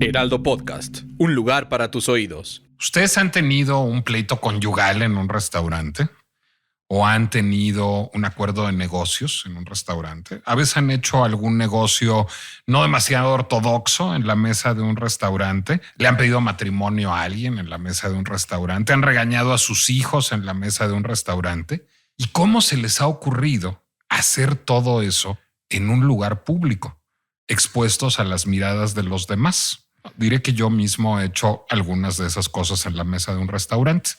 Heraldo Podcast, un lugar para tus oídos. ¿Ustedes han tenido un pleito conyugal en un restaurante? ¿O han tenido un acuerdo de negocios en un restaurante? ¿A veces han hecho algún negocio no demasiado ortodoxo en la mesa de un restaurante? ¿Le han pedido matrimonio a alguien en la mesa de un restaurante? ¿Han regañado a sus hijos en la mesa de un restaurante? ¿Y cómo se les ha ocurrido hacer todo eso en un lugar público, expuestos a las miradas de los demás? Diré que yo mismo he hecho algunas de esas cosas en la mesa de un restaurante.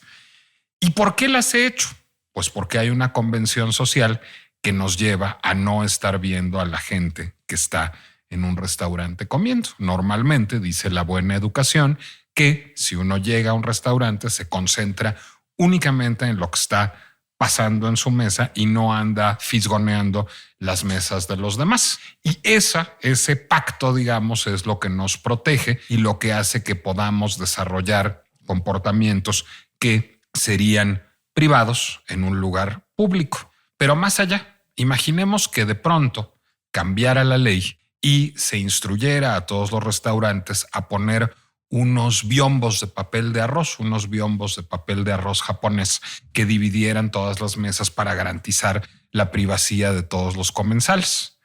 ¿Y por qué las he hecho? Pues porque hay una convención social que nos lleva a no estar viendo a la gente que está en un restaurante comiendo. Normalmente dice la buena educación que si uno llega a un restaurante se concentra únicamente en lo que está pasando en su mesa y no anda fisgoneando las mesas de los demás. Y ese pacto, digamos, es lo que nos protege y lo que hace que podamos desarrollar comportamientos que serían privados en un lugar público. Pero más allá, imaginemos que de pronto cambiara la ley y se instruyera a todos los restaurantes a poner unos biombos de papel de arroz, japonés que dividieran todas las mesas para garantizar la privacidad de todos los comensales.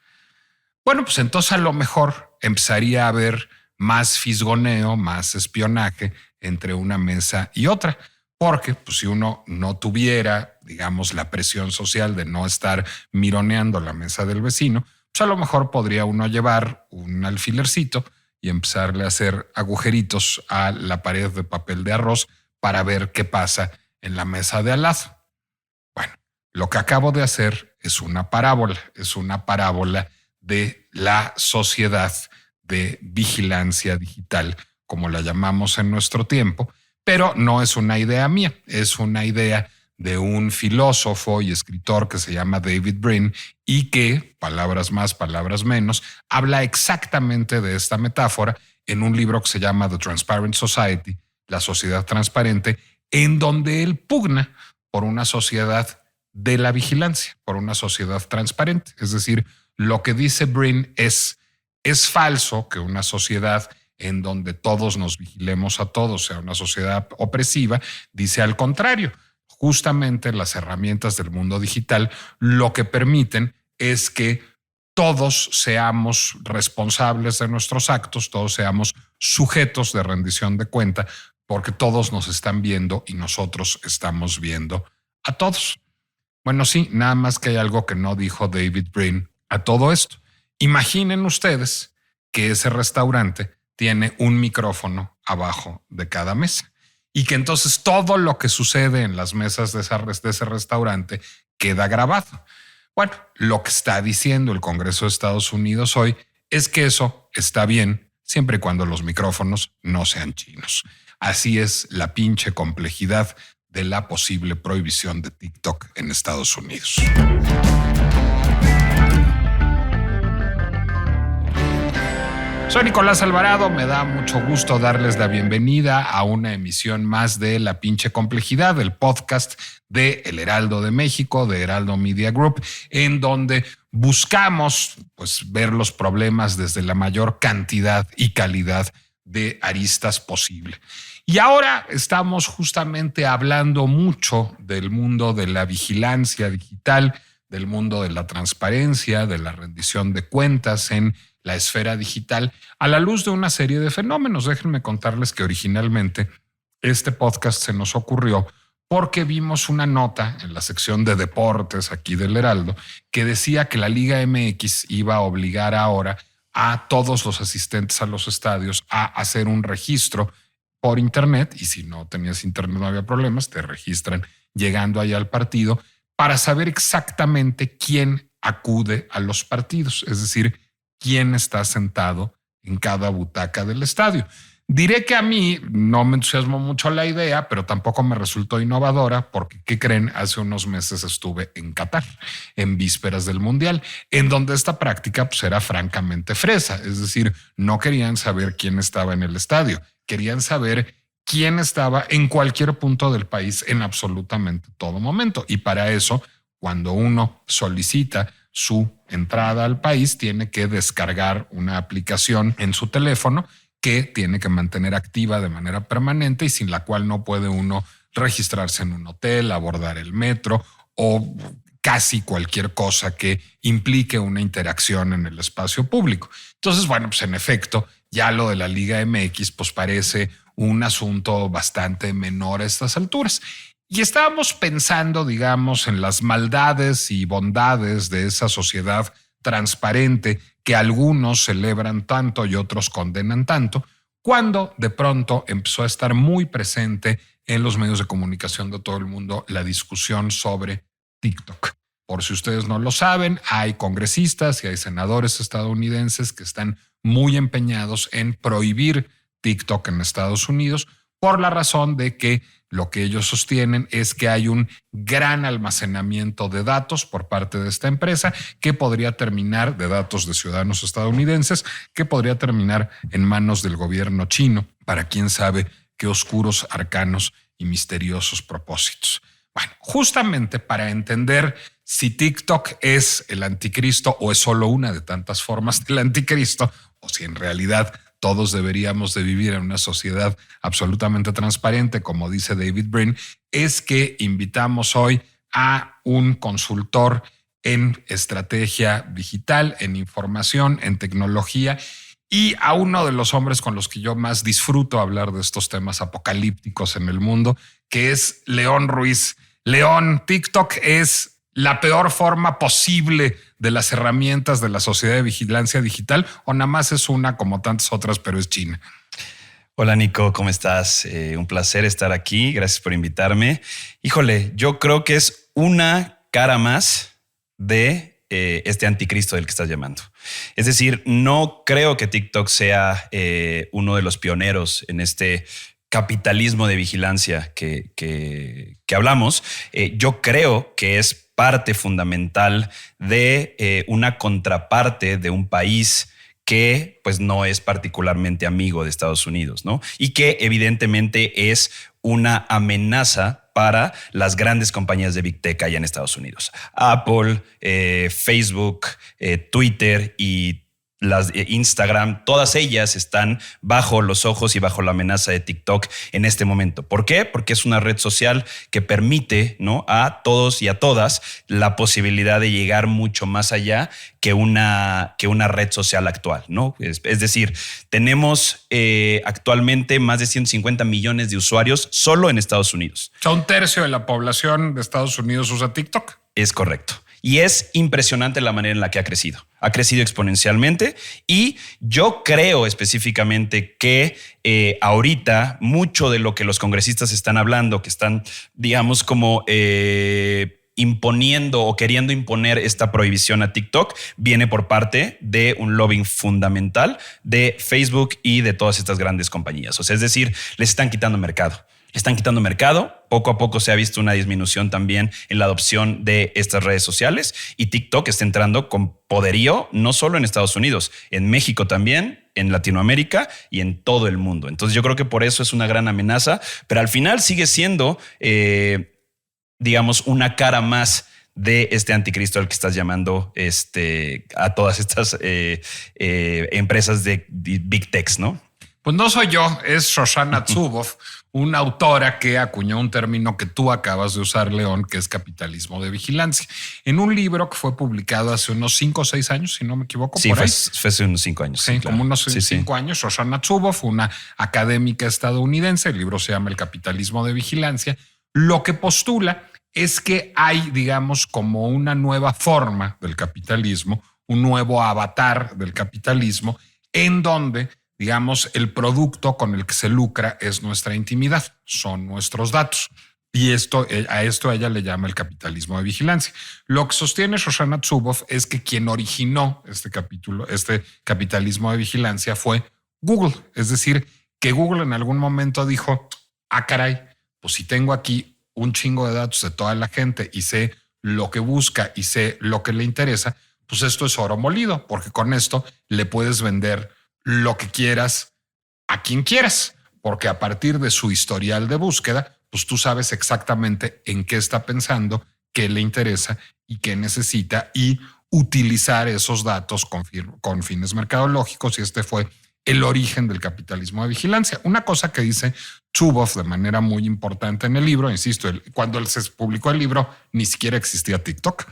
Bueno, pues entonces a lo mejor empezaría a haber más fisgoneo, más espionaje entre una mesa y otra. Porque pues, si uno no tuviera, digamos, la presión social de no estar mironeando la mesa del vecino, pues a lo mejor podría uno llevar un alfilercito y empezarle a hacer agujeritos a la pared de papel de arroz para ver qué pasa en la mesa de al lado. Bueno, lo que acabo de hacer es una parábola de la sociedad de vigilancia digital, como la llamamos en nuestro tiempo. Pero no es una idea mía, es una idea de un filósofo y escritor que se llama David Brin y que, palabras más, palabras menos, habla exactamente de esta metáfora en un libro que se llama The Transparent Society, la sociedad transparente, en donde él pugna por una sociedad de la vigilancia, por una sociedad transparente. Es decir, lo que dice Brin es falso que una sociedad en donde todos nos vigilemos a todos, sea una sociedad opresiva, dice al contrario. Justamente las herramientas del mundo digital lo que permiten es que todos seamos responsables de nuestros actos, todos seamos sujetos de rendición de cuenta, porque todos nos están viendo y nosotros estamos viendo a todos. Bueno, sí, nada más que hay algo que no dijo David Brin a todo esto. Imaginen ustedes que ese restaurante tiene un micrófono abajo de cada mesa y que entonces todo lo que sucede en las mesas de ese restaurante queda grabado. Bueno, lo que está diciendo el Congreso de Estados Unidos hoy es que eso está bien siempre y cuando los micrófonos no sean chinos. Así es la pinche complejidad de la posible prohibición de TikTok en Estados Unidos. Soy Nicolás Alvarado, me da mucho gusto darles la bienvenida a una emisión más de La Pinche Complejidad, el podcast de El Heraldo de México, de Heraldo Media Group, en donde buscamos pues, ver los problemas desde la mayor cantidad y calidad de aristas posible. Y ahora estamos justamente hablando mucho del mundo de la vigilancia digital, del mundo de la transparencia, de la rendición de cuentas en la esfera digital, a la luz de una serie de fenómenos. Déjenme contarles que originalmente este podcast se nos ocurrió porque vimos una nota en la sección de deportes aquí del Heraldo que decía que la Liga MX iba a obligar ahora a todos los asistentes a los estadios a hacer un registro por internet, y si no tenías internet no había problemas, te registran llegando allá al partido para saber exactamente quién acude a los partidos, es decir, quién está sentado en cada butaca del estadio. Diré que a mí no me entusiasmó mucho la idea, pero tampoco me resultó innovadora porque, ¿qué creen? Hace unos meses estuve en Qatar, en vísperas del Mundial, en donde esta práctica pues, era francamente fresa. Es decir, no querían saber quién estaba en el estadio, querían saber quién estaba en cualquier punto del país en absolutamente todo momento. Y para eso, cuando uno solicita su entrada al país, tiene que descargar una aplicación en su teléfono que tiene que mantener activa de manera permanente y sin la cual no puede uno registrarse en un hotel, abordar el metro o casi cualquier cosa que implique una interacción en el espacio público. Entonces, bueno, pues en efecto, ya lo de la Liga MX pues parece un asunto bastante menor a estas alturas. Y estábamos pensando, digamos, en las maldades y bondades de esa sociedad transparente que algunos celebran tanto y otros condenan tanto, cuando de pronto empezó a estar muy presente en los medios de comunicación de todo el mundo la discusión sobre TikTok. Por si ustedes no lo saben, hay congresistas y hay senadores estadounidenses que están muy empeñados en prohibir TikTok en Estados Unidos por la razón de que lo que ellos sostienen es que hay un gran almacenamiento de datos por parte de esta empresa que podría terminar, de datos de ciudadanos estadounidenses, que podría terminar en manos del gobierno chino para quién sabe qué oscuros, arcanos y misteriosos propósitos. Bueno, justamente para entender si TikTok es el anticristo o es solo una de tantas formas del anticristo, o si en realidad todos deberíamos de vivir en una sociedad absolutamente transparente, como dice David Brin, es que invitamos hoy a un consultor en estrategia digital, en información, en tecnología, y a uno de los hombres con los que yo más disfruto hablar de estos temas apocalípticos en el mundo, que es León Ruiz. León, TikTok es la peor forma posible de las herramientas de la sociedad de vigilancia digital, o nada más es una como tantas otras, pero es China. Hola Nico, ¿cómo estás? Un placer estar aquí. Gracias por invitarme. Híjole, yo creo que es una cara más de este anticristo del que estás llamando. Es decir, no creo que TikTok sea uno de los pioneros en este capitalismo de vigilancia que hablamos. Yo creo que es parte fundamental de una contraparte de un país que pues no es particularmente amigo de Estados Unidos, ¿no? Y que evidentemente es una amenaza para las grandes compañías de Big Tech allá en Estados Unidos. Apple, Facebook, Twitter y las Instagram, todas ellas están bajo los ojos y bajo la amenaza de TikTok en este momento. ¿Por qué? Porque es una red social que permite, ¿no?, a todos y a todas la posibilidad de llegar mucho más allá que una red social actual, ¿no? Es decir, tenemos actualmente más de 150 millones de usuarios solo en Estados Unidos. O sea, un tercio de la población de Estados Unidos usa TikTok. Es correcto. Y es impresionante la manera en la que ha crecido. Ha crecido exponencialmente y yo creo específicamente que ahorita mucho de lo que los congresistas están hablando, que están, digamos, como imponiendo o queriendo imponer esta prohibición a TikTok, viene por parte de un lobbying fundamental de Facebook y de todas estas grandes compañías. O sea, es decir, les están quitando mercado. Están quitando mercado. Poco a poco se ha visto una disminución también en la adopción de estas redes sociales y TikTok está entrando con poderío no solo en Estados Unidos, en México también, en Latinoamérica y en todo el mundo. Entonces yo creo que por eso es una gran amenaza, pero al final sigue siendo, digamos, una cara más de este anticristo al que estás llamando a todas estas empresas de Big Techs, ¿no? Pues no soy yo, es Shoshana Zuboff, una autora que acuñó un término que tú acabas de usar, León, que es capitalismo de vigilancia. En un libro que fue publicado hace unos 5 o 6 años, si no me equivoco. Sí, por ahí. fue hace unos 5 años. Sí, claro. como unos 5 años. Shoshana Zuboff, una académica estadounidense, el libro se llama El capitalismo de vigilancia. Lo que postula es que hay, digamos, como una nueva forma del capitalismo, un nuevo avatar del capitalismo, en donde, digamos, el producto con el que se lucra es nuestra intimidad, son nuestros datos. Y a esto ella le llama el capitalismo de vigilancia. Lo que sostiene Shoshana Zuboff es que quien originó este capitalismo de vigilancia fue Google. Es decir, que Google en algún momento dijo, caray, pues si tengo aquí un chingo de datos de toda la gente y sé lo que busca y sé lo que le interesa, pues esto es oro molido, porque con esto le puedes vender lo que quieras a quien quieras, porque a partir de su historial de búsqueda, pues tú sabes exactamente en qué está pensando, qué le interesa y qué necesita, y utilizar esos datos con fines mercadológicos, y este fue el origen del capitalismo de vigilancia. Una cosa que dice Zuboff de manera muy importante en el libro, insisto, cuando se publicó el libro ni siquiera existía TikTok,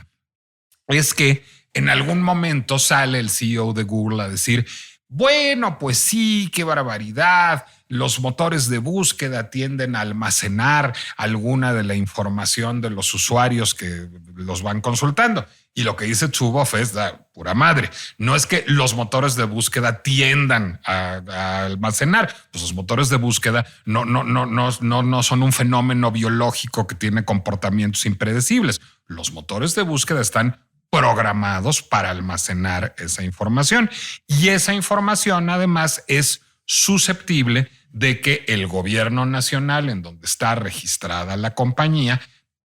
es que en algún momento sale el CEO de Google a decir, bueno, pues sí, qué barbaridad. Los motores de búsqueda tienden a almacenar alguna de la información de los usuarios que los van consultando. Y lo que dice Zuboff es la pura madre. No es que los motores de búsqueda tiendan a almacenar. Pues los motores de búsqueda no son un fenómeno biológico que tiene comportamientos impredecibles. Los motores de búsqueda están programados para almacenar esa información. Y esa información además es susceptible de que el gobierno nacional en donde está registrada la compañía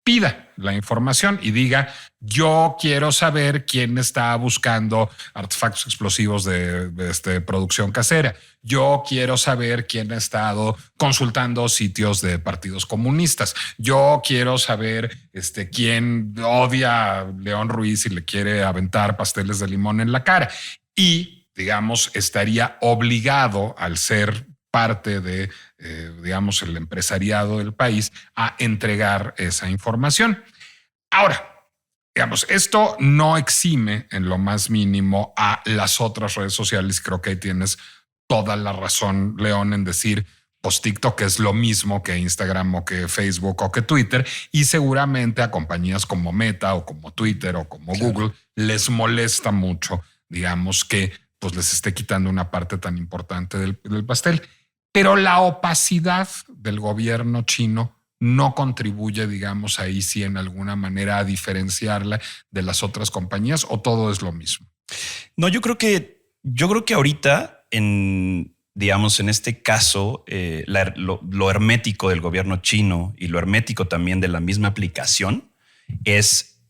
pida la información y diga, yo quiero saber quién está buscando artefactos explosivos de producción casera. Yo quiero saber quién ha estado consultando sitios de partidos comunistas. Yo quiero saber quién odia a León Ruiz y le quiere aventar pasteles de limón en la cara. Y, digamos, estaría obligado al ser parte de, el empresariado del país a entregar esa información. Ahora, digamos, esto no exime en lo más mínimo a las otras redes sociales. Creo que ahí tienes toda la razón, León, en decir, pues TikTok es lo mismo que Instagram o que Facebook o que Twitter, y seguramente a compañías como Meta o como Twitter o como Google les molesta mucho, digamos, que pues les esté quitando una parte tan importante del pastel. Pero la opacidad del gobierno chino no contribuye, digamos, ahí sí en alguna manera a diferenciarla de las otras compañías, o todo es lo mismo. No, yo creo que ahorita en este caso, lo hermético del gobierno chino y lo hermético también de la misma aplicación es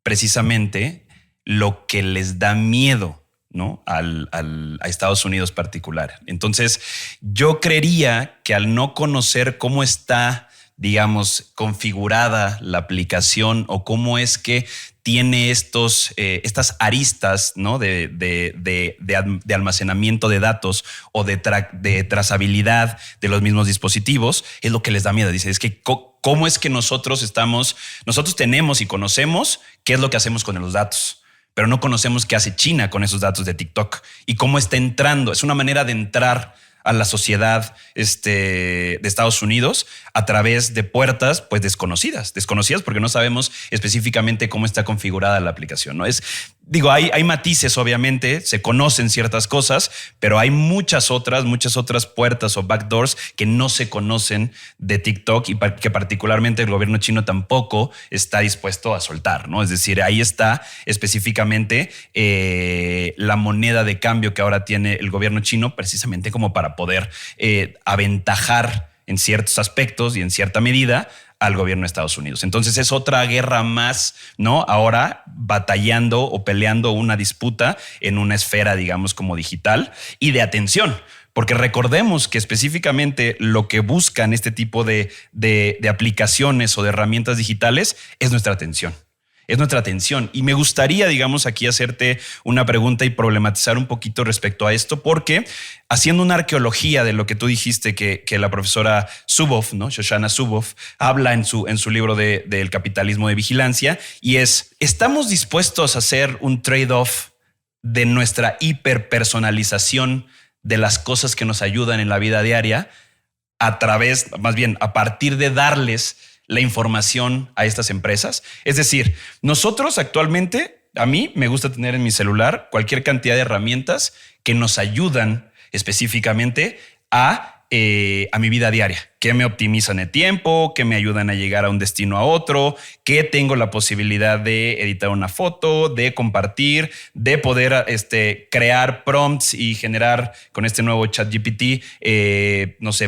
precisamente lo que les da miedo, ¿no? a Estados Unidos particular. Entonces, yo creería que al no conocer cómo está, digamos, configurada la aplicación o cómo es que tiene estas aristas, ¿no? de almacenamiento de datos o de trazabilidad de los mismos dispositivos, es lo que les da miedo. Dice, es que cómo es que nosotros tenemos y conocemos qué es lo que hacemos con los datos, pero no conocemos qué hace China con esos datos de TikTok y cómo está entrando. Es una manera de entrar a la sociedad de Estados Unidos a través de puertas pues desconocidas porque no sabemos específicamente cómo está configurada la aplicación, ¿no? Hay matices, obviamente, se conocen ciertas cosas, pero hay muchas otras puertas o backdoors que no se conocen de TikTok y que particularmente el gobierno chino tampoco está dispuesto a soltar, ¿no? Es decir, ahí está específicamente la moneda de cambio que ahora tiene el gobierno chino precisamente como para poder aventajar en ciertos aspectos y en cierta medida al gobierno de Estados Unidos. Entonces es otra guerra más, ¿no? Ahora batallando o peleando una disputa en una esfera, digamos, como digital y de atención. Porque recordemos que específicamente lo que buscan este tipo de aplicaciones o de herramientas digitales es nuestra atención. Es nuestra atención. Y me gustaría, digamos, aquí hacerte una pregunta y problematizar un poquito respecto a esto, porque haciendo una arqueología de lo que tú dijiste que la profesora Zuboff, ¿no? Shoshana Zuboff, habla en su libro del capitalismo de vigilancia, y ¿estamos dispuestos a hacer un trade-off de nuestra hiperpersonalización de las cosas que nos ayudan en la vida diaria a partir de darles la información a estas empresas? Es decir, nosotros actualmente, a mí me gusta tener en mi celular cualquier cantidad de herramientas que nos ayudan específicamente a mi vida diaria, que me optimizan el tiempo, que me ayudan a llegar a un destino a otro, que tengo la posibilidad de editar una foto, de compartir, de poder crear prompts y generar con este nuevo ChatGPT,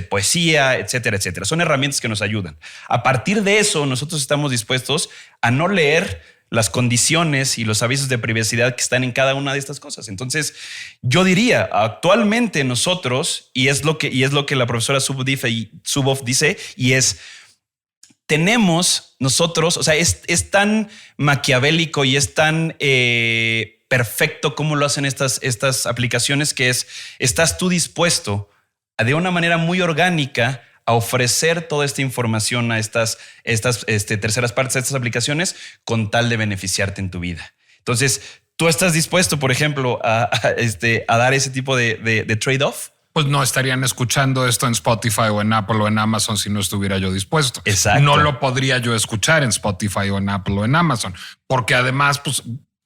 poesía, etcétera, etcétera. Son herramientas que nos ayudan. A partir de eso, nosotros estamos dispuestos a no leer las condiciones y los avisos de privacidad que están en cada una de estas cosas. Entonces, yo diría, actualmente nosotros, y es lo que la profesora Zuboff dice, y es tenemos nosotros, o sea, es tan maquiavélico y es tan perfecto como lo hacen estas aplicaciones, que estás tú dispuesto de una manera muy orgánica a ofrecer toda esta información a estas terceras partes de estas aplicaciones con tal de beneficiarte en tu vida. Entonces, ¿tú estás dispuesto, por ejemplo, a dar ese tipo de trade-off? Pues no estarían escuchando esto en Spotify o en Apple o en Amazon si no estuviera yo dispuesto. Exacto. No lo podría yo escuchar en Spotify o en Apple o en Amazon, porque además, pues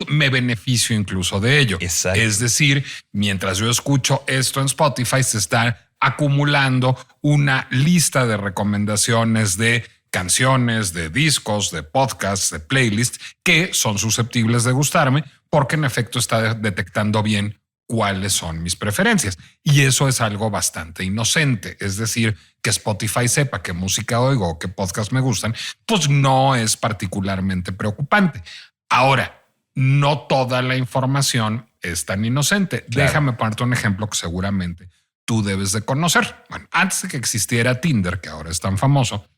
me beneficio incluso de ello. Exacto. Es decir, mientras yo escucho esto en Spotify, se está acumulando una lista de recomendaciones de canciones, de discos, de podcasts, de playlists que son susceptibles de gustarme, porque en efecto está detectando bien cuáles son mis preferencias. Y eso es algo bastante inocente. Es decir, que Spotify sepa qué música oigo o qué podcast me gustan, pues no es particularmente preocupante. Ahora, no toda la información es tan inocente. Claro. Déjame ponerte un ejemplo que seguramente tú debes de conocer. Bueno, antes de que existiera Tinder, que ahora es tan famoso,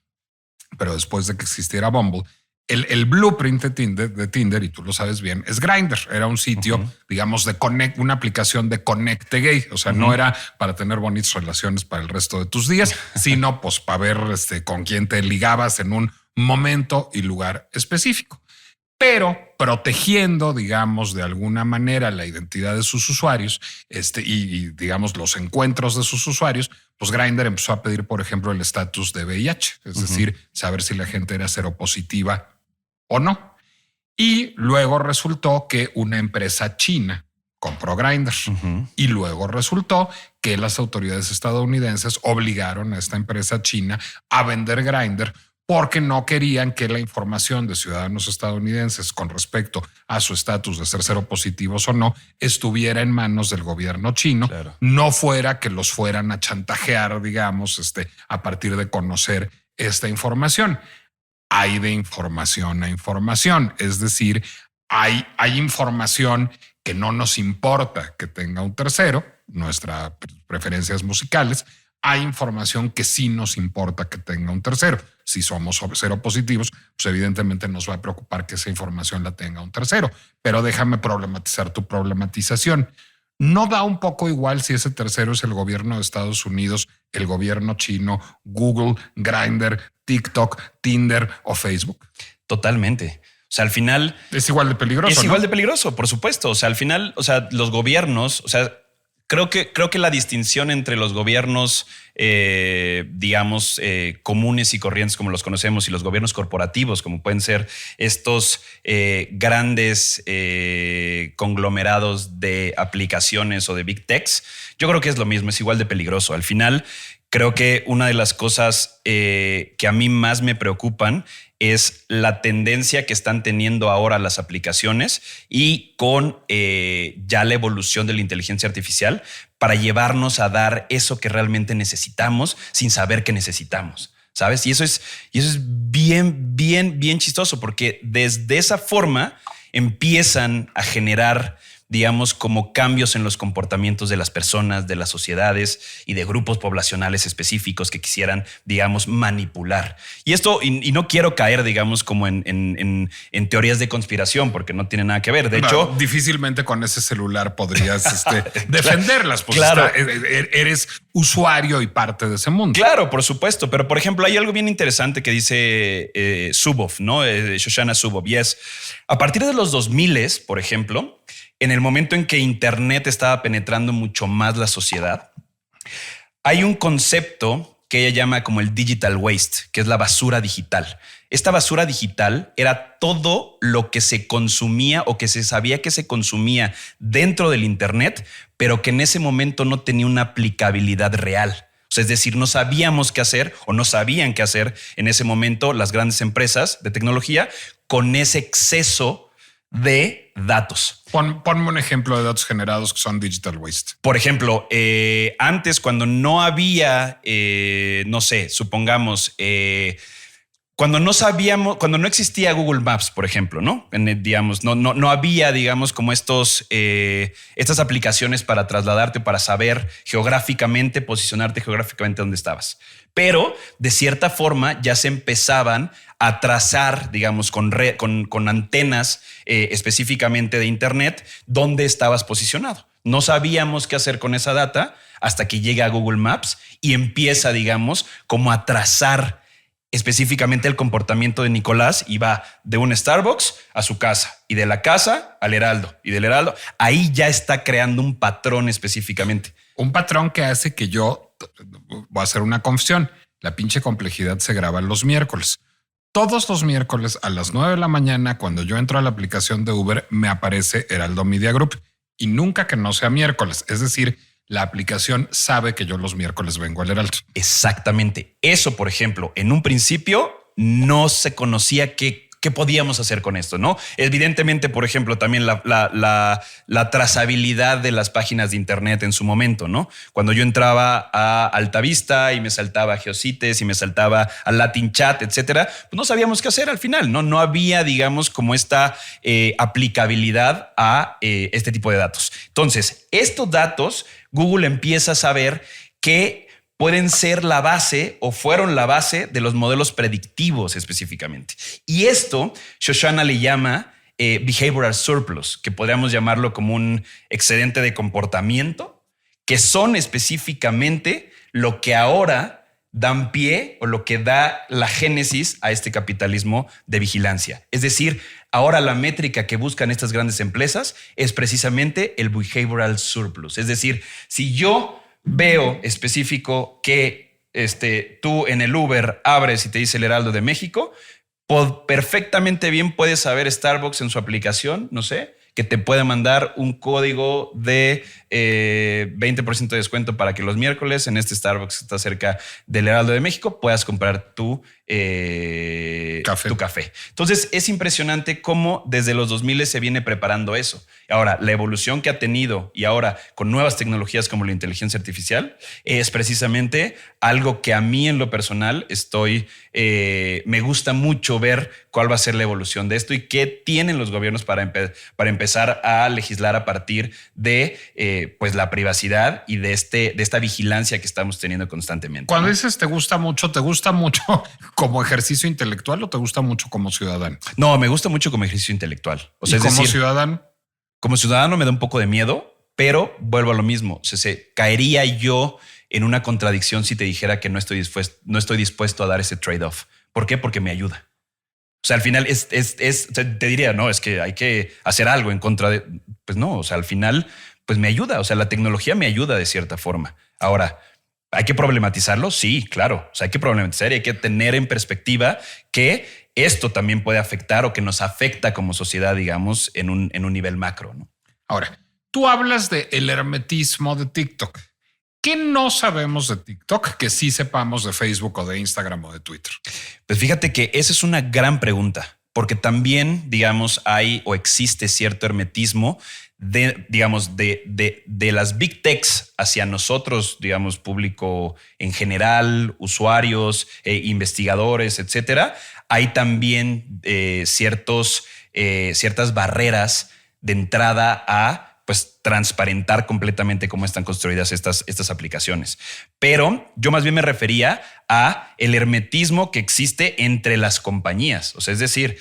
pero después de que existiera Bumble, el blueprint de Tinder, y tú lo sabes bien, es Grindr. Era un sitio, digamos, de una aplicación de conecte gay. O sea, no era para tener bonitas relaciones para el resto de tus días, sino pues para ver con quién te ligabas en un momento y lugar específico. Pero protegiendo, digamos, de alguna manera la identidad de sus usuarios y digamos, los encuentros de sus usuarios, pues Grindr empezó a pedir, por ejemplo, el estatus de VIH, es decir, saber si la gente era seropositiva o no. Y luego resultó que una empresa china compró Grindr y luego resultó que las autoridades estadounidenses obligaron a esta empresa china a vender Grindr porque no querían que la información de ciudadanos estadounidenses con respecto a su estatus de ser seropositivos o no estuviera en manos del gobierno chino. Claro. No fuera que los fueran a chantajear, digamos, a partir de conocer esta información. Hay de información a información, es decir, hay información que no nos importa que tenga un tercero, nuestras preferencias musicales. Hay información que sí nos importa que tenga un tercero. Si somos seropositivos, pues evidentemente nos va a preocupar que esa información la tenga un tercero. Pero déjame problematizar tu problematización. ¿No da un poco igual si ese tercero es el gobierno de Estados Unidos, el gobierno chino, Google, Grindr, TikTok, Tinder o Facebook? Totalmente. O sea, al final... Es igual de peligroso, Es igual de peligroso, por supuesto. O sea, al final, o sea, los gobiernos... O sea, creo que la distinción entre los gobiernos, digamos, comunes y corrientes como los conocemos y los gobiernos corporativos, como pueden ser estos grandes conglomerados de aplicaciones o de big techs, yo creo que es lo mismo, es igual de peligroso. Al final, creo que una de las cosas que a mí más me preocupan es la tendencia que están teniendo ahora las aplicaciones y con ya la evolución de la inteligencia artificial para llevarnos a dar eso que realmente necesitamos sin saber que necesitamos, ¿sabes? Y eso es bien chistoso, porque desde esa forma empiezan a generar, digamos, como cambios en los comportamientos de las personas, de las sociedades y de grupos poblacionales específicos que quisieran, digamos, manipular. Y esto, y no quiero caer, digamos, como en teorías de conspiración, porque no tiene nada que ver. De hecho, difícilmente con ese celular podrías defenderlas. Pues claro. Eres usuario y parte de ese mundo. Claro, por supuesto. Pero, por ejemplo, hay algo bien interesante que dice Zuboff, ¿no? Shoshana Zuboff. Y es, a partir de los 2000, por ejemplo, en el momento en que Internet estaba penetrando mucho más la sociedad, hay un concepto que ella llama como el digital waste, que es la basura digital. Esta basura digital era todo lo que se consumía o que se sabía que se consumía dentro del Internet, pero que en ese momento no tenía una aplicabilidad real. O sea, es decir, no sabíamos qué hacer o no sabían qué hacer en ese momento las grandes empresas de tecnología con ese exceso de datos. Ponme un ejemplo de datos generados que son digital waste. Por ejemplo, antes, cuando no había, no sé, supongamos, cuando no sabíamos, cuando no existía Google Maps, por ejemplo, ¿no? Digamos, no había, digamos, como estas aplicaciones para trasladarte, para saber geográficamente, posicionarte geográficamente dónde estabas. Pero de cierta forma ya se empezaban a trazar, digamos, con antenas específicamente de Internet, dónde estabas posicionado. No sabíamos qué hacer con esa data hasta que llega a Google Maps y empieza, digamos, como a trazar específicamente el comportamiento de Nicolás, y va de un Starbucks a su casa y de la casa al Heraldo y del Heraldo. Ahí ya está creando un patrón específicamente. Un patrón que hace que yo voy a hacer una confesión. La pinche complejidad se graba los miércoles. Todos los miércoles a las 9 de la mañana, cuando yo entro a la aplicación de Uber, me aparece Heraldo Media Group, y nunca que no sea miércoles. Es decir, la aplicación sabe que yo los miércoles vengo al Heraldo. Exactamente. Eso, por ejemplo, en un principio no se conocía qué podíamos hacer con esto, ¿no? Evidentemente, por ejemplo, también la trazabilidad de las páginas de Internet en su momento, ¿no? Cuando yo entraba a Altavista y me saltaba a Geocities y me saltaba a Latin Chat, etcétera, pues no sabíamos qué hacer al final, ¿no? No había, digamos, como esta aplicabilidad a este tipo de datos. Entonces, estos datos, Google empieza a saber que pueden ser la base o fueron la base de los modelos predictivos específicamente. Y esto Shoshana le llama behavioral surplus, que podríamos llamarlo como un excedente de comportamiento, que son específicamente lo que ahora dan pie o lo que da la génesis a este capitalismo de vigilancia. Es decir, ahora la métrica que buscan estas grandes empresas es precisamente el behavioral surplus. Es decir, si yo veo específico que tú en el Uber abres y te dice el Heraldo de México, perfectamente bien puedes saber Starbucks en su aplicación, no sé, que te puede mandar un código de 20% de descuento para que los miércoles en este Starbucks que está cerca del Heraldo de México puedas comprar tu café. Entonces es impresionante cómo desde los 2000 se viene preparando eso. Ahora, la evolución que ha tenido y ahora con nuevas tecnologías como la inteligencia artificial es precisamente algo que a mí en lo personal me gusta mucho ver cuál va a ser la evolución de esto y qué tienen los gobiernos para empezar a legislar a partir de pues la privacidad y de esta vigilancia que estamos teniendo constantemente. Cuando dices te gusta mucho como ejercicio intelectual o te gusta mucho como ciudadano? No, me gusta mucho como ejercicio intelectual. O sea, ¿y como ciudadano? Como ciudadano me da un poco de miedo, pero vuelvo a lo mismo. O sea, caería yo en una contradicción si te dijera que no estoy dispuesto a dar ese trade-off. ¿Por qué? Porque me ayuda. O sea, al final te diría, no, es que hay que hacer algo en contra de... Pues no, o sea, al final, pues me ayuda. O sea, la tecnología me ayuda de cierta forma. Ahora, ¿hay que problematizarlo? Sí, claro. O sea, hay que problematizar y hay que tener en perspectiva que esto también puede afectar o que nos afecta como sociedad, digamos, en un nivel macro, ¿no? Ahora, tú hablas del hermetismo de TikTok. ¿Qué no sabemos de TikTok que sí sepamos de Facebook o de Instagram o de Twitter? Pues fíjate que esa es una gran pregunta, porque también, digamos, hay o existe cierto hermetismo de las big techs hacia nosotros, digamos, público en general, usuarios, investigadores, etcétera. Hay también ciertas barreras de entrada a pues transparentar completamente cómo están construidas estas aplicaciones. Pero yo más bien me refería a el hermetismo que existe entre las compañías. O sea, es decir,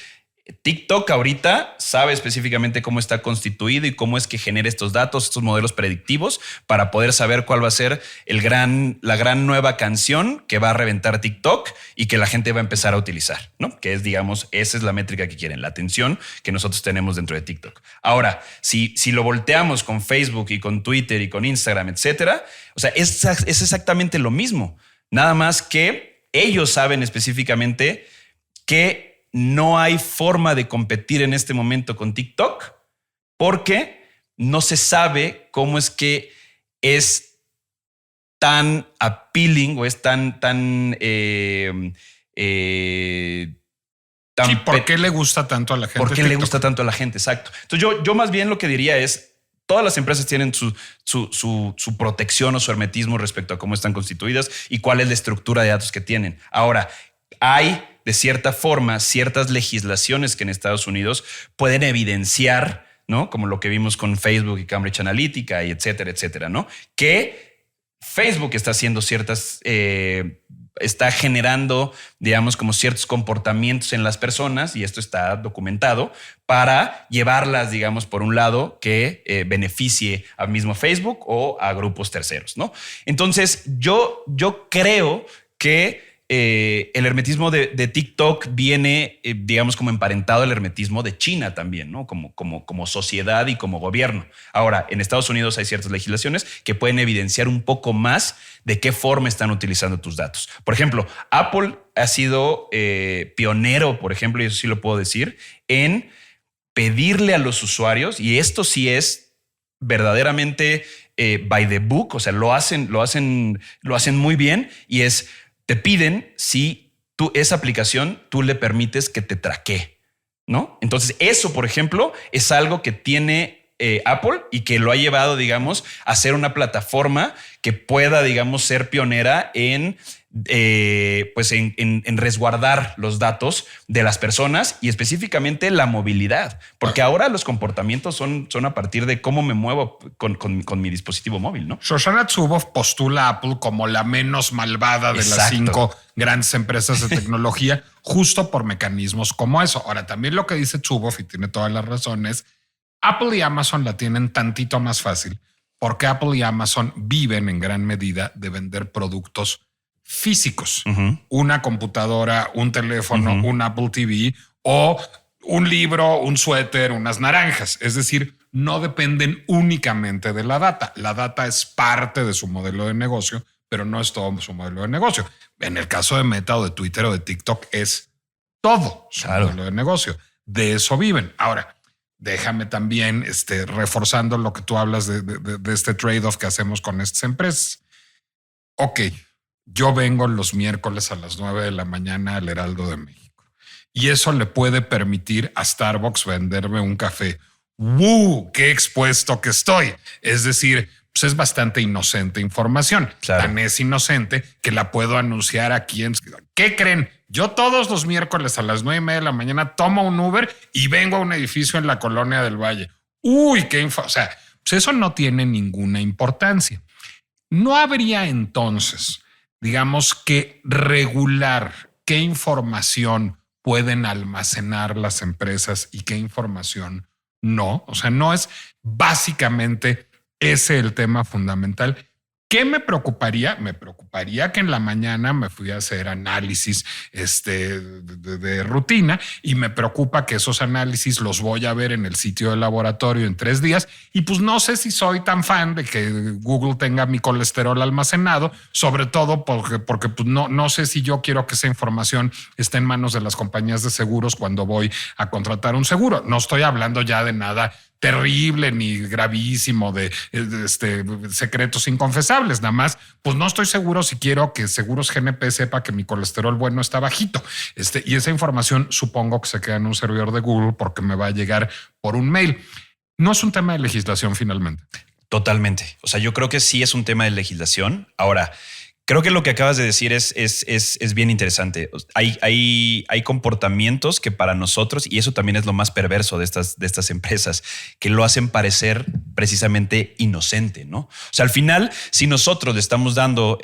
TikTok ahorita sabe específicamente cómo está constituido y cómo es que genera estos datos, estos modelos predictivos para poder saber cuál va a ser la gran nueva canción que va a reventar TikTok y que la gente va a empezar a utilizar, ¿no? Que es, digamos, esa es la métrica que quieren, la atención que nosotros tenemos dentro de TikTok. Ahora, si lo volteamos con Facebook y con Twitter y con Instagram, etcétera, o sea, es exactamente lo mismo. Nada más que ellos saben específicamente que no hay forma de competir en este momento con TikTok porque no se sabe cómo es que es tan appealing o es tan sí, ¿por qué le gusta tanto a la gente? ¿Por qué le gusta tanto a la gente? Exacto. Entonces yo más bien lo que diría es, todas las empresas tienen su protección o su hermetismo respecto a cómo están constituidas y cuál es la estructura de datos que tienen. Ahora, hay de cierta forma, ciertas legislaciones que en Estados Unidos pueden evidenciar, ¿no? Como lo que vimos con Facebook y Cambridge Analytica y etcétera, etcétera, ¿no? Que Facebook está haciendo ciertas, está generando, digamos, como ciertos comportamientos en las personas, y esto está documentado, para llevarlas, digamos, por un lado que beneficie al mismo Facebook o a grupos terceros, ¿no? Entonces, yo creo que el hermetismo de TikTok viene, digamos, como emparentado al hermetismo de China también, ¿no? Como sociedad y como gobierno. Ahora, en Estados Unidos hay ciertas legislaciones que pueden evidenciar un poco más de qué forma están utilizando tus datos. Por ejemplo, Apple ha sido pionero, por ejemplo, y eso sí lo puedo decir, en pedirle a los usuarios, y esto sí es verdaderamente by the book, o sea, lo hacen muy bien, y es: te piden si esa aplicación tú le permites que te traquee, ¿no? Entonces eso, por ejemplo, es algo que tiene Apple y que lo ha llevado, digamos, a ser una plataforma que pueda, digamos, ser pionera en resguardar los datos de las personas y específicamente la movilidad, porque ahora los comportamientos son a partir de cómo me muevo con mi dispositivo móvil, ¿no? Shoshana Zuboff postula a Apple como la menos malvada de las 5 grandes empresas de tecnología, justo por mecanismos como eso. Ahora, también lo que dice Zuboff, y tiene todas las razones, Apple y Amazon la tienen tantito más fácil, porque Apple y Amazon viven en gran medida de vender productos físicos. Una computadora, un teléfono, un Apple TV o un libro, un suéter, unas naranjas. Es decir, no dependen únicamente de la data. La data es parte de su modelo de negocio, pero no es todo su modelo de negocio. En el caso de Meta o de Twitter o de TikTok es todo su modelo de negocio. De eso viven. Ahora, déjame también reforzando lo que tú hablas de este trade-off que hacemos con estas empresas. Ok, yo vengo los miércoles a las 9 de la mañana al Heraldo de México y eso le puede permitir a Starbucks venderme un café. ¡Wow! ¡Qué expuesto que estoy! Es decir, pues es bastante inocente información. Claro. Tan es inocente que la puedo anunciar aquí en... ¿Qué creen? Yo todos los miércoles a las 9:30 de la mañana tomo un Uber y vengo a un edificio en la Colonia del Valle. ¡Uy! ¡Qué info! O sea, pues eso no tiene ninguna importancia. No habría entonces, digamos, que regular qué información pueden almacenar las empresas y qué información no. O sea, no es básicamente ese el tema fundamental. ¿Qué me preocuparía? Me preocuparía que en la mañana me fui a hacer análisis de rutina y me preocupa que esos análisis los voy a ver en el sitio del laboratorio en 3 días y pues no sé si soy tan fan de que Google tenga mi colesterol almacenado, sobre todo porque pues no sé si yo quiero que esa información esté en manos de las compañías de seguros cuando voy a contratar un seguro. No estoy hablando ya de nada terrible ni gravísimo de secretos inconfesables. Nada más, pues no estoy seguro si quiero que Seguros GNP sepa que mi colesterol bueno está bajito. Y esa información supongo que se queda en un servidor de Google porque me va a llegar por un mail. No es un tema de legislación finalmente. Totalmente. O sea, yo creo que sí es un tema de legislación. Ahora, creo que lo que acabas de decir es bien interesante. Hay comportamientos que para nosotros, y eso también es lo más perverso de estas empresas, que lo hacen parecer precisamente inocente, ¿no? O sea, al final, si nosotros le estamos dando,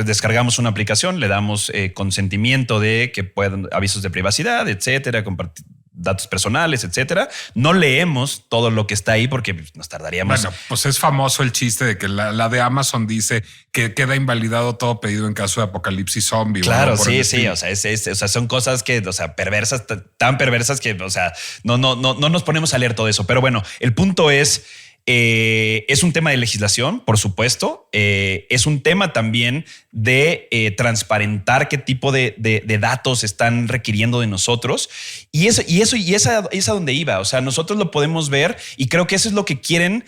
descargamos una aplicación, le damos consentimiento de que puedan avisos de privacidad, etcétera, compartir datos personales, etcétera. No leemos todo lo que está ahí porque nos tardaríamos. Bueno, pues es famoso el chiste de que la de Amazon dice que queda invalidado todo pedido en caso de apocalipsis zombie. Claro, sí. O sea, son cosas que, o sea, perversas, tan perversas que, o sea, no nos ponemos a leer todo eso. Pero bueno, el punto es un tema de legislación, por supuesto. Es un tema también de transparentar qué tipo de datos están requiriendo de nosotros. Y es a donde iba. O sea, nosotros lo podemos ver y creo que eso es lo que quieren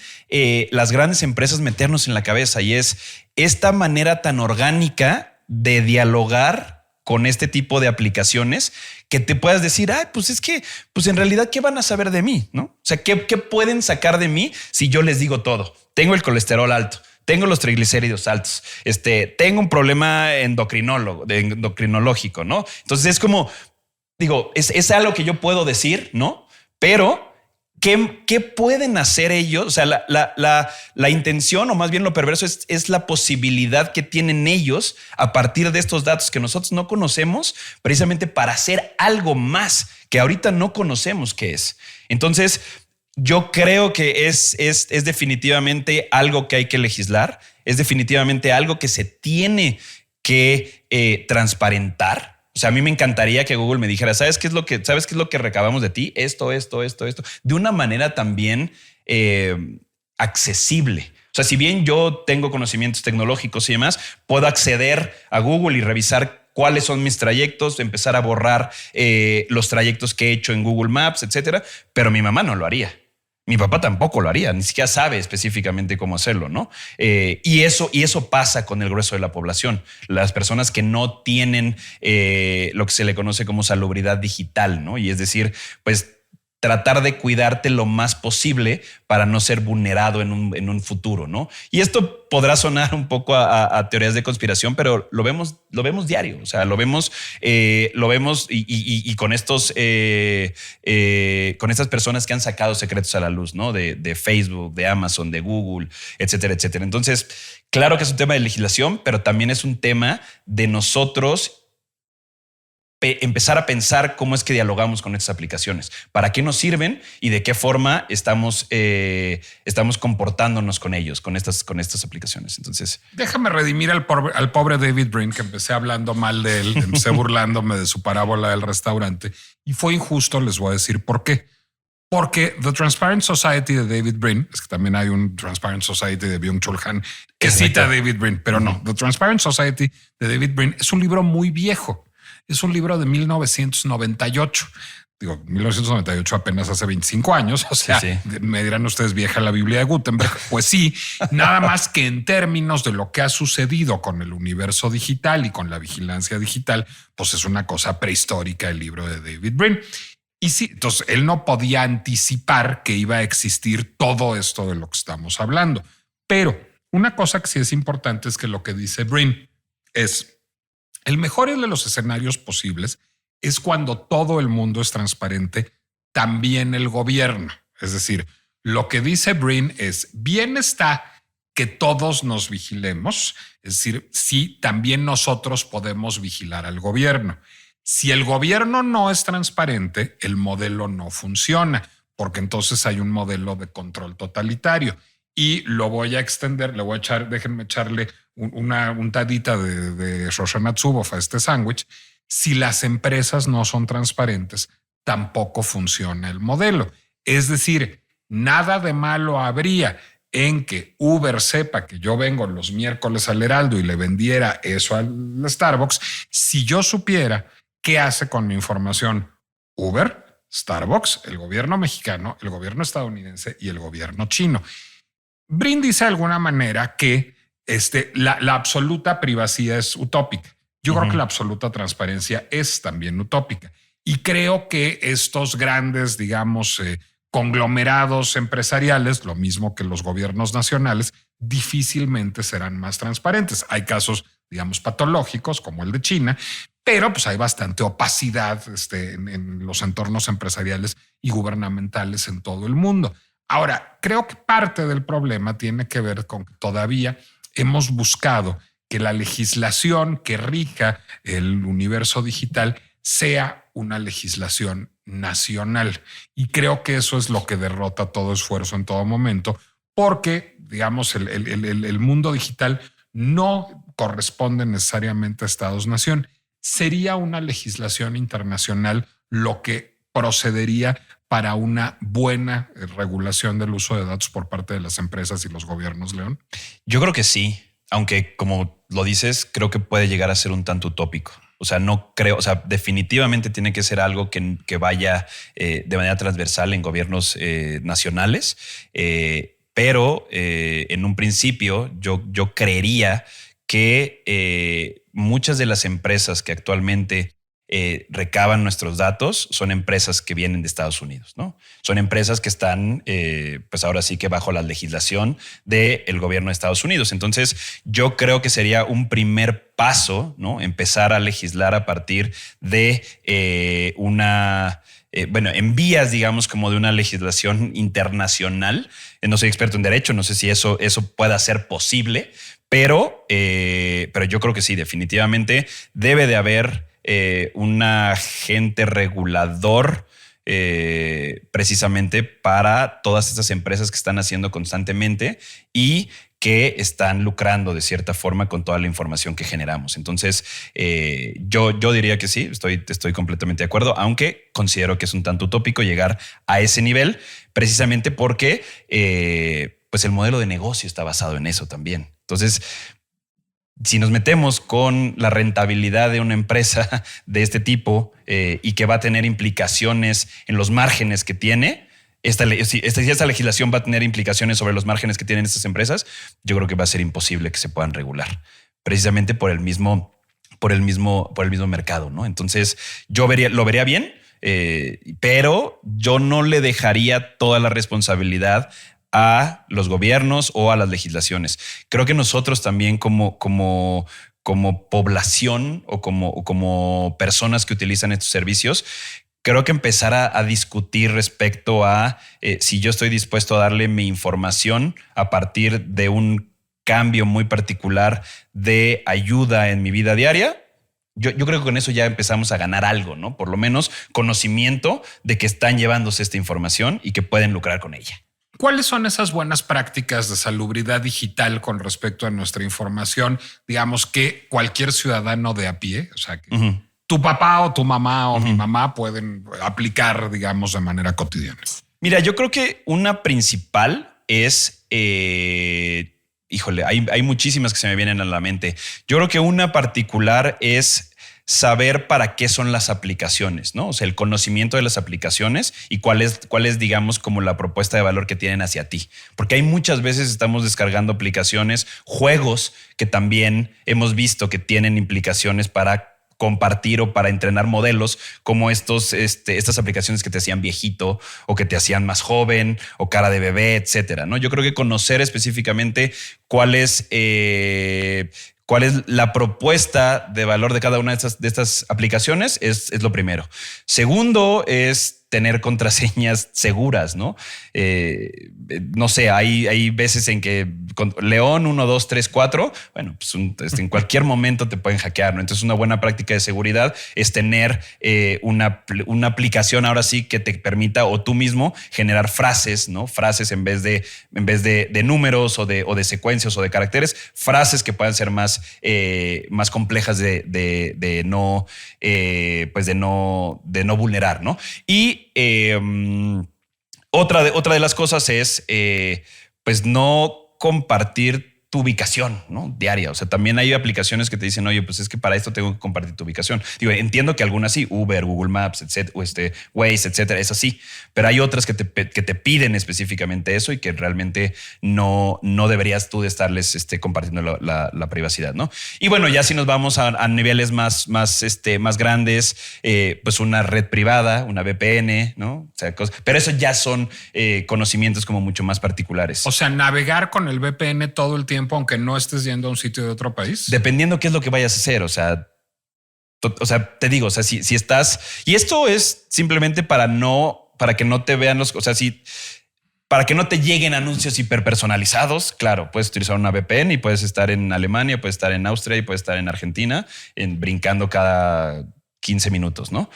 las grandes empresas meternos en la cabeza, y es esta manera tan orgánica de dialogar con este tipo de aplicaciones que te puedas decir, pues es que, pues en realidad, ¿qué van a saber de mí? ¿No? O sea, ¿qué pueden sacar de mí si yo les digo todo? Tengo el colesterol alto, tengo los triglicéridos altos, tengo un problema endocrinológico, ¿no? Entonces es como, digo, es algo que yo puedo decir, ¿no? Pero ¿qué pueden hacer ellos? O sea, la intención, o más bien lo perverso, es la posibilidad que tienen ellos a partir de estos datos que nosotros no conocemos, precisamente para hacer algo más que ahorita no conocemos qué es. Entonces, yo creo que es definitivamente algo que hay que legislar, es definitivamente algo que se tiene que transparentar. O sea, a mí me encantaría que Google me dijera, ¿sabes qué es lo que recabamos de ti? Esto, de una manera también accesible. O sea, si bien yo tengo conocimientos tecnológicos y demás, puedo acceder a Google y revisar cuáles son mis trayectos, empezar a borrar los trayectos que he hecho en Google Maps, etcétera. Pero mi mamá no lo haría. Mi papá tampoco lo haría, ni siquiera sabe específicamente cómo hacerlo, ¿no? Y eso pasa con el grueso de la población. Las personas que no tienen lo que se le conoce como salubridad digital, ¿no? Y es decir, pues tratar de cuidarte lo más posible para no ser vulnerado en un futuro, ¿no? Y esto podrá sonar un poco a teorías de conspiración, pero lo vemos diario. O sea, lo vemos y con con estas personas que han sacado secretos a la luz, ¿no? De Facebook, de Amazon, de Google, etcétera, etcétera. Entonces, claro que es un tema de legislación, pero también es un tema de nosotros empezar a pensar cómo es que dialogamos con estas aplicaciones, para qué nos sirven y de qué forma estamos comportándonos con ellos, con estas aplicaciones. Entonces, déjame redimir al pobre David Brin, que empecé hablando mal de él, empecé burlándome de su parábola del restaurante y fue injusto. Les voy a decir por qué. Porque The Transparent Society de David Brin, es que también hay un Transparent Society de Byung-Chul Han que cita a David Brin, pero no. The Transparent Society de David Brin es un libro muy viejo. Es un libro de 1998. Digo, 1998 apenas hace 25 años. O sea, sí. Me dirán ustedes, vieja la Biblia de Gutenberg. Pues sí, nada más que en términos de lo que ha sucedido con el universo digital y con la vigilancia digital, pues es una cosa prehistórica el libro de David Brin. Y sí, entonces él no podía anticipar que iba a existir todo esto de lo que estamos hablando. Pero una cosa que sí es importante es que lo que dice Brin es: el mejor de los escenarios posibles es cuando todo el mundo es transparente, también el gobierno. Es decir, lo que dice Brin es: bien está que todos nos vigilemos, es decir, sí, también nosotros podemos vigilar al gobierno. Si el gobierno no es transparente, el modelo no funciona, porque entonces hay un modelo de control totalitario. Y lo voy a extender, déjenme echarle una untadita de Shoshana Zuboff a este sándwich. Si las empresas no son transparentes, tampoco funciona el modelo. Es decir, nada de malo habría en que Uber sepa que yo vengo los miércoles al Heraldo y le vendiera eso al Starbucks, si yo supiera qué hace con mi información Uber, Starbucks, el gobierno mexicano, el gobierno estadounidense y el gobierno chino. Brin dice de alguna manera que la absoluta privacidad es utópica. Yo creo que la absoluta transparencia es también utópica. Y creo que estos grandes, digamos, conglomerados empresariales, lo mismo que los gobiernos nacionales, difícilmente serán más transparentes. Hay casos, digamos, patológicos como el de China, pero pues hay bastante opacidad en los entornos empresariales y gubernamentales en todo el mundo. Ahora, creo que parte del problema tiene que ver con que todavía hemos buscado que la legislación que rija el universo digital sea una legislación nacional. Y creo que eso es lo que derrota todo esfuerzo en todo momento, porque, digamos, el mundo digital no corresponde necesariamente a Estados-nación. Sería una legislación internacional lo que procedería para una buena regulación del uso de datos por parte de las empresas y los gobiernos, León? Yo creo que sí, aunque como lo dices, creo que puede llegar a ser un tanto utópico. O sea, no creo, o sea, definitivamente tiene que ser algo que vaya de manera transversal en gobiernos nacionales, pero en un principio yo creería que muchas de las empresas que actualmente recaban nuestros datos son empresas que vienen de Estados Unidos, ¿no? Son empresas que están, pues ahora sí que bajo la legislación del gobierno de Estados Unidos. Entonces, yo creo que sería un primer paso, ¿no? Empezar a legislar a partir de en vías, digamos, como de una legislación internacional. No soy experto en derecho, no sé si eso pueda ser posible, pero yo creo que sí, definitivamente debe de haber un agente regulador precisamente para todas estas empresas que están haciendo constantemente y que están lucrando de cierta forma con toda la información que generamos. Entonces, yo diría que sí, estoy completamente de acuerdo, aunque considero que es un tanto utópico llegar a ese nivel, precisamente porque pues el modelo de negocio está basado en eso también. Entonces, si nos metemos con la rentabilidad de una empresa de este tipo y que va a tener implicaciones en los márgenes que tiene, esta legislación va a tener implicaciones sobre los márgenes que tienen estas empresas, yo creo que va a ser imposible que se puedan regular, precisamente por el mismo mercado, ¿no? Entonces, lo vería bien, pero yo no le dejaría toda la responsabilidad a los gobiernos o a las legislaciones. Creo que nosotros también como población o como personas que utilizan estos servicios, creo que empezar a discutir respecto a si yo estoy dispuesto a darle mi información a partir de un cambio muy particular de ayuda en mi vida diaria. Yo creo que con eso ya empezamos a ganar algo, ¿no? Por lo menos conocimiento de que están llevándose esta información y que pueden lucrar con ella. ¿Cuáles son esas buenas prácticas de salubridad digital con respecto a nuestra información? Digamos que cualquier ciudadano de a pie, o sea, que tu papá o tu mamá o mi mamá pueden aplicar, digamos, de manera cotidiana. Mira, yo creo que una principal es, hay muchísimas que se me vienen a la mente. Yo creo que una particular es saber para qué son las aplicaciones, ¿no? O sea, el conocimiento de las aplicaciones y cuál es, digamos, como la propuesta de valor que tienen hacia ti. Porque hay muchas veces estamos descargando aplicaciones, juegos que también hemos visto que tienen implicaciones para compartir o para entrenar modelos como estas aplicaciones que te hacían viejito o que te hacían más joven o cara de bebé, etcétera, ¿no? Yo creo que conocer específicamente cuál es la propuesta de valor de cada una de estas aplicaciones es lo primero. Segundo es tener contraseñas seguras, ¿no? No sé, hay veces en que con León 1, 2, 3, 4, bueno, pues en cualquier momento te pueden hackear, ¿no? Entonces una buena práctica de seguridad es tener una aplicación ahora sí que te permita o tú mismo generar frases, ¿no? Frases en vez de números o de secuencias o de caracteres, frases que puedan ser más complejas de no vulnerar, ¿no? Y otra de las cosas es pues no compartir tu ubicación, ¿no? Diaria. O sea, también hay aplicaciones que te dicen, oye, pues es que para esto tengo que compartir tu ubicación. Digo, entiendo que algunas sí, Uber, Google Maps, etcétera, Waze, etcétera, es así. Pero hay otras que te piden específicamente eso y que realmente no deberías tú de estarles compartiendo la privacidad, ¿no? Y bueno, ya si nos vamos a niveles más grandes, pues una red privada, una VPN, ¿no? O sea, pero eso ya son conocimientos como mucho más particulares. O sea, navegar con el VPN todo el tiempo, aunque no estés yendo a un sitio de otro país. Dependiendo qué es lo que vayas a hacer. O sea, te digo, o sea, si estás, y esto es simplemente para que no te vean para que no te lleguen anuncios hiperpersonalizados. Claro, puedes utilizar una VPN y puedes estar en Alemania, puedes estar en Austria y puedes estar en Argentina, brincando cada 15 minutos, ¿no?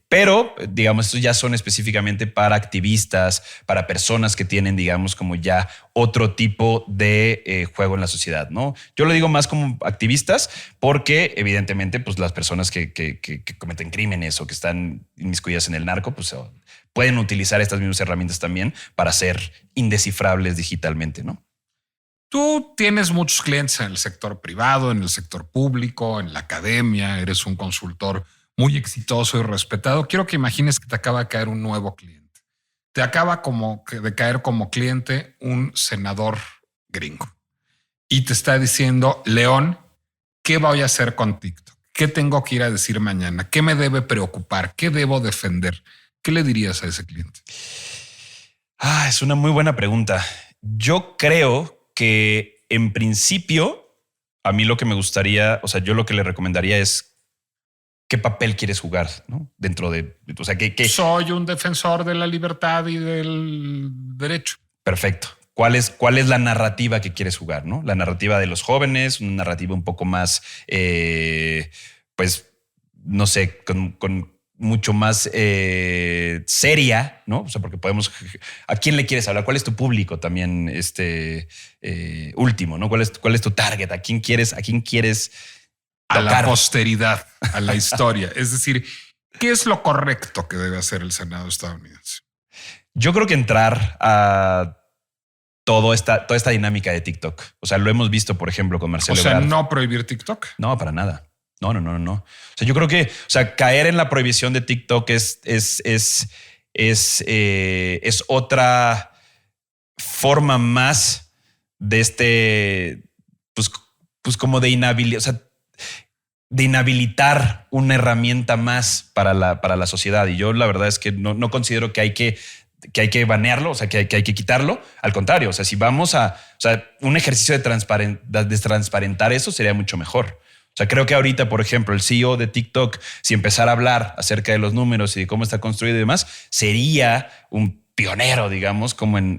Pero, digamos, estos ya son específicamente para activistas, para personas que tienen, digamos, como ya otro tipo de juego en la sociedad, ¿no? Yo lo digo más como activistas porque, evidentemente, pues las personas que cometen crímenes o que están inmiscuidas en el narco, pues pueden utilizar estas mismas herramientas también para ser indescifrables digitalmente, ¿no? Tú tienes muchos clientes en el sector privado, en el sector público, en la academia, eres un consultor muy exitoso y respetado. Quiero que imagines que te acaba de caer un nuevo cliente. Te acaba de caer como cliente un senador gringo y te está diciendo, León, ¿qué voy a hacer con TikTok? ¿Qué tengo que ir a decir mañana? ¿Qué me debe preocupar? ¿Qué debo defender? ¿Qué le dirías a ese cliente? Es una muy buena pregunta. Yo creo que en principio, a mí lo que me gustaría, o sea, yo lo que le recomendaría es qué papel quieres jugar, ¿no? Dentro de, o sea, que soy un defensor de la libertad y del derecho. Perfecto. ¿Cuál es la narrativa que quieres jugar? ¿No? La narrativa de los jóvenes, una narrativa un poco más, pues, no sé, con mucho más seria, ¿no? O sea, porque ¿a quién le quieres hablar? ¿Cuál es tu público también último, ¿no? ¿Cuál es tu target? ¿A quién quieres tocar? A la posteridad, a la historia. Es decir, ¿qué es lo correcto que debe hacer el Senado estadounidense? Yo creo que entrar a toda esta dinámica de TikTok. O sea, lo hemos visto, por ejemplo, con Marcelo Ebrard. O sea, no prohibir TikTok. No, para nada. No. O sea, yo creo que, o sea, caer en la prohibición de TikTok es otra forma más de pues como de inhabilitar, o sea, de inhabilitar una herramienta más para la sociedad. Y yo la verdad es que no considero que hay que banearlo, o sea, que hay que quitarlo. Al contrario, o sea, si vamos o sea, un ejercicio de transparentar eso sería mucho mejor. O sea, creo que ahorita, por ejemplo, el CEO de TikTok, si empezara a hablar acerca de los números y de cómo está construido y demás, sería un pionero, digamos, como en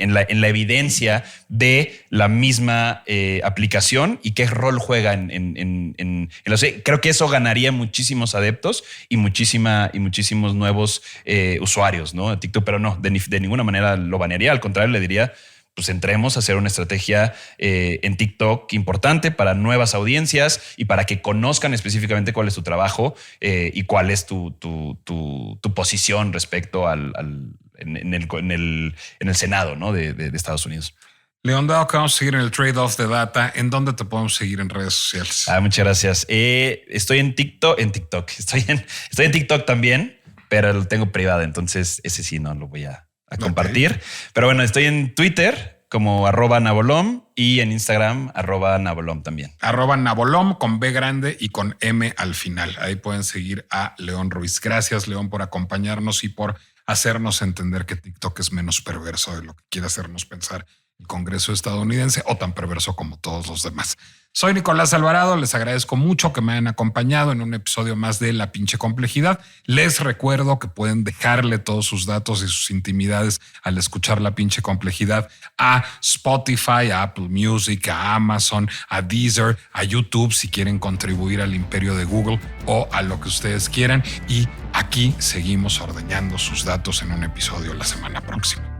la evidencia de la misma aplicación y qué rol juega creo que eso ganaría muchísimos adeptos y muchísimos nuevos usuarios, ¿no? De TikTok, pero no, de ninguna manera lo banearía. Al contrario, le diría, pues entremos a hacer una estrategia en TikTok importante para nuevas audiencias y para que conozcan específicamente cuál es tu trabajo y cuál es tu posición respecto en el Senado, ¿no? de Estados Unidos. León, dado que vamos a seguir en el trade-off de data, ¿en dónde te podemos seguir en redes sociales? Muchas gracias. Estoy en TikTok. Estoy en TikTok también, pero lo tengo privado, entonces ese sí no lo voy a compartir. Okay. Pero bueno, estoy en Twitter como @Nabolom y en Instagram @Nabolom también. @Nabolom con B grande y con M al final. Ahí pueden seguir a León Ruiz. Gracias, León, por acompañarnos y por hacernos entender que TikTok es menos perverso de lo que quiere hacernos pensar el Congreso estadounidense, o tan perverso como todos los demás. Soy Nicolás Alvarado, les agradezco mucho que me hayan acompañado en un episodio más de La Pinche Complejidad. Les recuerdo que pueden dejarle todos sus datos y sus intimidades al escuchar La Pinche Complejidad a Spotify, a Apple Music, a Amazon, a Deezer, a YouTube si quieren contribuir al imperio de Google o a lo que ustedes quieran. Y aquí seguimos ordeñando sus datos en un episodio la semana próxima.